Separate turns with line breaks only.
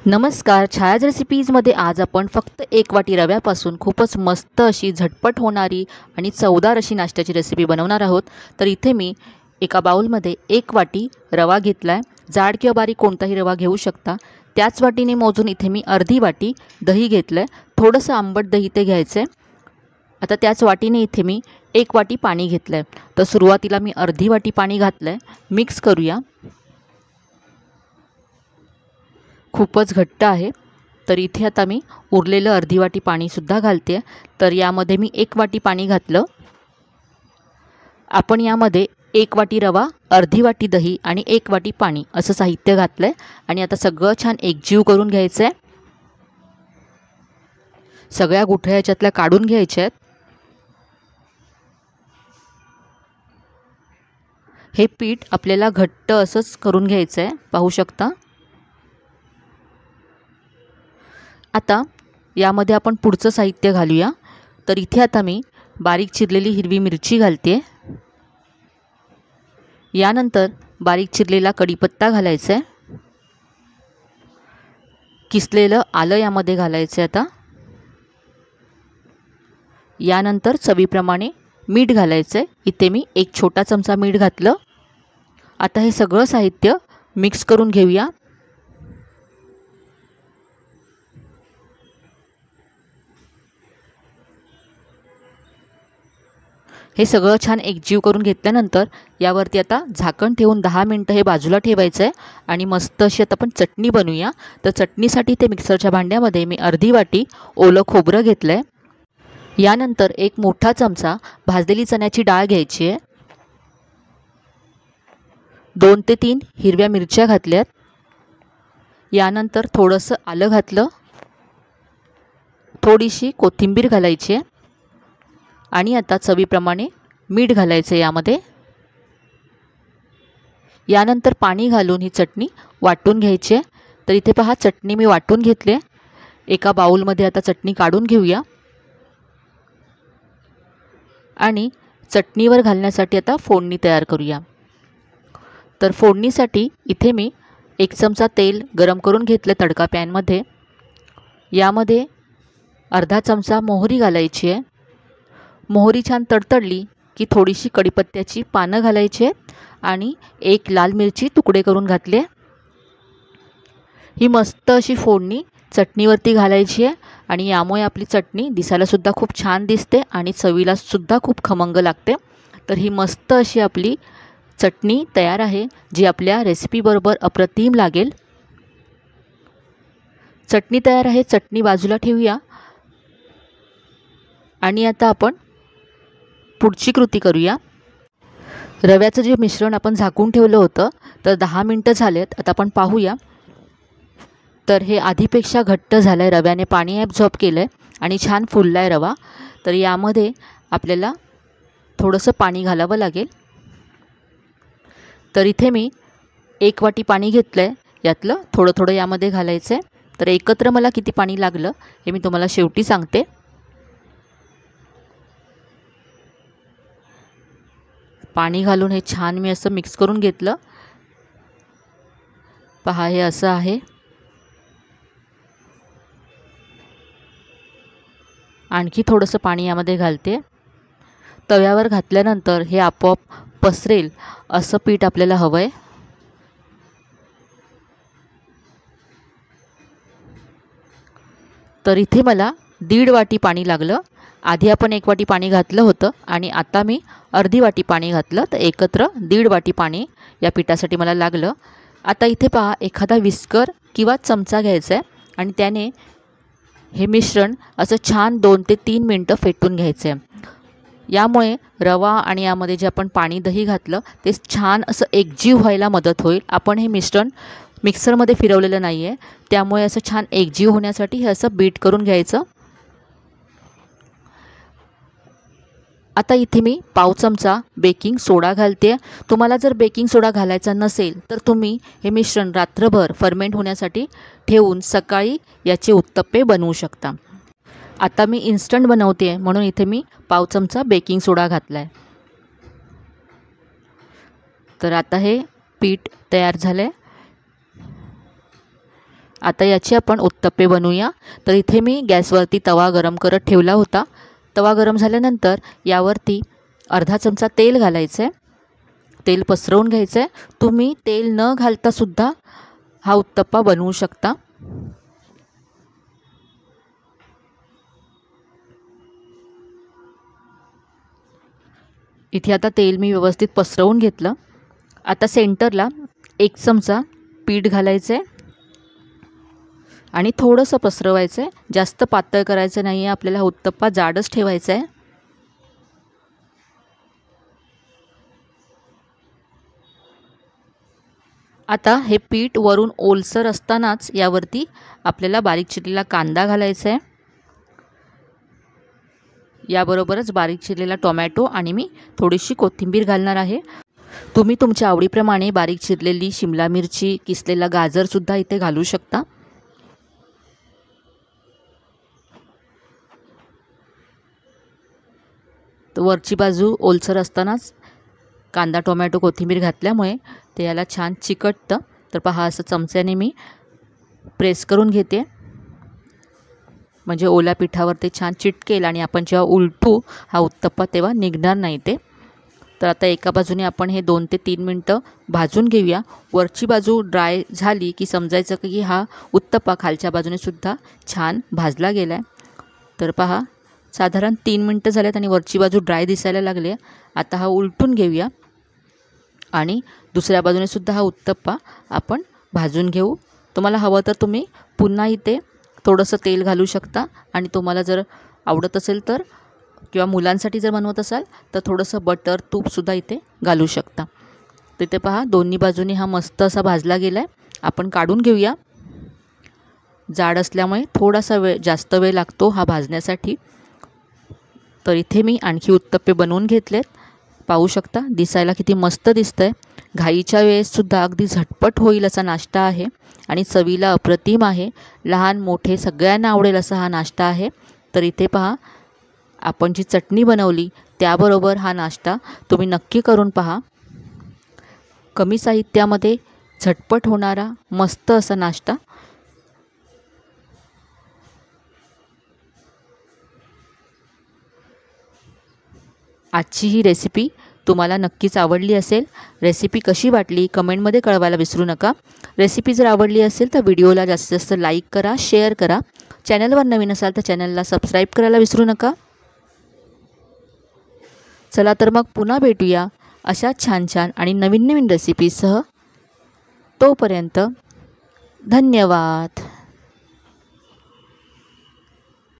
नमस्कार. छायाज रेसिपीजमध्ये आज आपण फक्त एक वाटी रव्यापासून खूपच मस्त अशी झटपट होणारी आणि चवदार अशी नाश्त्याची रेसिपी बनवणार आहोत. तर इथे मी एका बाउलमध्ये एक वाटी रवा घेतला आहे. जाड किंवा बारीक कोणताही रवा घेऊ शकता. त्याच वाटीने मोजून इथे मी अर्धी वाटी दही घेतलं आहे. थोडंसं आंबट दही ते घ्यायचं आहे. आता त्याच वाटीने इथे मी एक वाटी पाणी घेतलं आहे. तर सुरुवातीला मी अर्धी वाटी पाणी घातलं आहे. मिक्स करूया. खूपच घट्ट आहे, तर इथे आता मी उरलेलं अर्धी वाटी पाणीसुद्धा घालते. तर यामध्ये मी एक वाटी पाणी घातलं. आपण यामध्ये एक वाटी रवा, अर्धी वाटी दही आणि एक वाटी पाणी असं साहित्य घातलं आहे. आणि आता सगळं छान एकजीव करून घ्यायचं आहे. सगळ्या गुठळ्या याच्यातल्या काढून घ्यायच्या आहेत. हे पीठ आपल्याला घट्ट असंच करून घ्यायचं आहे, पाहू शकता. आता यामध्ये आपण पुढचं साहित्य घालूया. तर इथे आता मी बारीक चिरलेली हिरवी मिरची घालते. यानंतर बारीक चिरलेला कढीपत्ता घालायचा आहे. किसलेलं आलं यामध्ये घालायचं आहे. आता यानंतर चवीप्रमाणे मीठ घालायचं आहे. इथे मी एक छोटा चमचा मीठ घातलं. आता हे सगळं साहित्य मिक्स करून घेऊया. हे सगळं छान एकजीव करून घेतल्यानंतर यावरती आता झाकण ठेवून 10 मिनटं हे बाजूला ठेवायचं आहे. आणि मस्त अशी आता आपण चटणी बनवूया. तर चटणीसाठी ते मिक्सरच्या भांड्यामध्ये मी अर्धी वाटी ओलं खोबरं घेतलं आहे. यानंतर एक मोठा चमचा भाजलेली चण्याची डाळ घ्यायची आहे. 2 ते 3 हिरव्या मिरच्या घातल्यात. यानंतर थोडंसं आलं घातलं. थोडीशी कोथिंबीर घालायची आहे. आणि आता चवीप्रमाणे मीठ घालायचं यामध्ये. यानंतर पाणी घालून ही चटणी वाटून घ्यायची आहे. तर इथे पहा, चटणी मी वाटून घेतली. एका बाउलमध्ये आता चटणी काढून घेऊया. आणि चटणीवर घालण्यासाठी आता फोडणी तयार करूया. तर फोडणीसाठी इथे मी 1 चमचा तेल गरम करून घेतलं तडका पॅनमध्ये. यामध्ये अर्धा चमचा मोहरी घालायची आहे. मोहरी छान तडतडली की थोडीशी कढीपत्त्याची पानं घालायची आहेत आणि एक लाल मिरची तुकडे करून घातले. ही मस्त अशी फोडणी चटणीवरती घालायची आहे. आणि यामुळे आपली चटणी दिसायलासुद्धा खूप छान दिसते आणि चवीलासुद्धा खूप खमंग लागते. तर ही मस्त अशी आपली चटणी तयार आहे, जी आपल्या रेसिपीबरोबर अप्रतिम लागेल. चटणी तयार आहे. चटणी बाजूला ठेवूया. आणि आता आपण पुढची कृती करूया. रव्याचं जे मिश्रण आपण झाकून ठेवलं होतं, तर 10 मिनटं झालेत. आता आपण पाहूया. तर हे आधीपेक्षा घट्ट झालं आहे. रव्याने पाणी ॲब्झॉर्ब केलं आहे आणि छान फुलला आहे रवा. तर यामध्ये आपल्याला थोडंसं पाणी घालावं लागेल. तर इथे मी 1 वाटी पाणी घेतलं आहे. यातलं थोडं थोडं यामध्ये घालायचं आहे. तर एकत्र मला किती पाणी लागलं हे मी तुम्हाला शेवटी सांगते. पाणी घालून हे छान मी असं मिक्स करून घेतलं. पहा, हे असं आहे. आणखी थोडंसं पाणी यामध्ये घालते. तव्यावर घातल्यानंतर हे आपोआप पसरेल असं पीठ आपल्याला हवं आहे. तर इथे मला 1.5 वाटी पाणी लागलं. आधी आपण 1 वाटी पाणी घातलं होतं आणि आता मी अर्धी वाटी पाणी घातलं. तर एकत्र 1.5 वाटी पाणी या पिठासाठी मला लागलं. आता इथे पहा, एखादा विस्कर किंवा चमचा घ्यायचा आहे आणि त्याने हे मिश्रण असं छान 2 ते 3 मिनटं फेटून घ्यायचं आहे. यामुळे रवा आणि यामध्ये जे आपण पाणी दही घातलं ते छान असं एकजीव व्हायला मदत होईल. आपण हे मिश्रण मिक्सरमध्ये फिरवलेलं नाही आहे, त्यामुळे असं छान एकजीव होण्यासाठी हे असं बीट करून घ्यायचं. आता इथे मी पाव चमचा बेकिंग सोडा घालते. तुम्हाला जर बेकिंग सोडा घालायचा नसेल तर तुम्ही हे मिश्रण रात्रभर फर्मेंट होण्यासाठी ठेवून सकाळी याचे उत्तप्पे बनवू शकता. आता मी इन्स्टंट बनवते आहे म्हणून इथे मी पाव चमचा बेकिंग सोडा घातला आहे. तर आता हे पीठ तयार झालं आहे. आता याची आपण उत्तप्पे बनवूया। तर इथे मी गॅसवरती तवा गरम करत ठेवला होता। तवा गरम झाल्यानंतर यावरती अर्धा चमचा तेल घालायचं आहे। तेल पसरवून घ्यायचं आहे। तुम्ही तेल न घालता सुद्धा हा उत्तप्पा बनवू शकता। इथे आता तेल मी व्यवस्थित पसरवून घेतलं। आता सेंटरला 1 चमचा पीठ घालायचं आहे आणि थोडंसं पसरवायचं आहे। जास्त पातळ करायचं नाही आहे, आपल्याला उत्तप्पा जाडच ठेवायचा आहे। आता हे पीठ वरून ओलसर असतानाच यावरती आपल्याला बारीक चिरलेला कांदा घालायचा आहे। याबरोबरच बारीक चिरलेला टोमॅटो आणि मी थोडीशी कोथिंबीर घालणार आहे। तुम्ही तुमच्या आवडीप्रमाणे बारीक चिरलेली शिमला मिरची, किसलेला गाजर सुद्धा इथे घालू शकता। तर वरची बाजू ओलसर असतानाच कांदा, टोमॅटो, कोथिंबीर घातल्यामुळे ते याला छान चिकटतं। तर पहा, असं चमच्याने मी प्रेस करून घेते, म्हणजे ओल्या पिठावर ते छान चिटकेल आणि आपण जेव्हा उलटू हा उत्तप्पा तेव्हा निघणार नाही ते। तर आता एका बाजूने आपण हे 2 ते 3 मिनटं भाजून घेऊया। वरची बाजू ड्राय झाली की समजायचं की हा उत्तप्पा खालच्या बाजूने सुद्धा छान भाजला गेला आहे। तर पहा, साधारण 3 मिनटं झाल्यात आणि वरची बाजू ड्राय दिसायला लागली। आता हा उलटून घेऊया आणि दुसऱ्या बाजूने सुद्धा हा उत्तप्पा आपण भाजून घेऊ। तुम्हाला हवं तर तुम्ही पुन्हा इथे थोडंसं तेल घालू शकता आणि तुम्हाला जर आवडत असेल तर किंवा मुलांसाठी जर बनवत असाल तर थोडंसं बटर, तूपसुद्धा इथे घालू शकता। तिथे पहा, दोन्ही बाजूनी हा मस्त असा भाजला गेला आहे। आपण काढून घेऊया। जाड असल्यामुळे थोडासा जास्त वेळ लागतो हा भाजण्यासाठी। तर इथे मी आणखी उत्तप्पे बनवून घेतलेत। पाहू शकता, दिसायला किती मस्त दिसतंय। घाईच्या वेळेससुद्धा अगदी झटपट होईल असा नाश्ता आहे आणि चवीला अप्रतिम आहे। लहान मोठे सगळ्यांना आवडेल असा हा नाश्ता आहे। तर इथे पहा, आपण जी चटणी बनवली त्याबरोबर हा नाश्ता तुम्ही नक्की करून पहा। कमी साहित्यामध्ये झटपट होणारा मस्त असा नाश्ता। आजची ही रेसिपी तुम्हाला नक्कीच आवडली असेल। रेसिपी कशी वाटली कमेंटमध्ये कळवायला विसरू नका। रेसिपी जर आवडली असेल तर व्हिडिओला जास्तीत जास्त लाईक करा, शेअर करा। चॅनलवर नवीन असाल तर चॅनलला सबस्क्राईब करायला विसरू नका। चला तर मग पुन्हा भेटूया अशा छान छान आणि नवीन नवीन रेसिपीसह। तोपर्यंत धन्यवाद।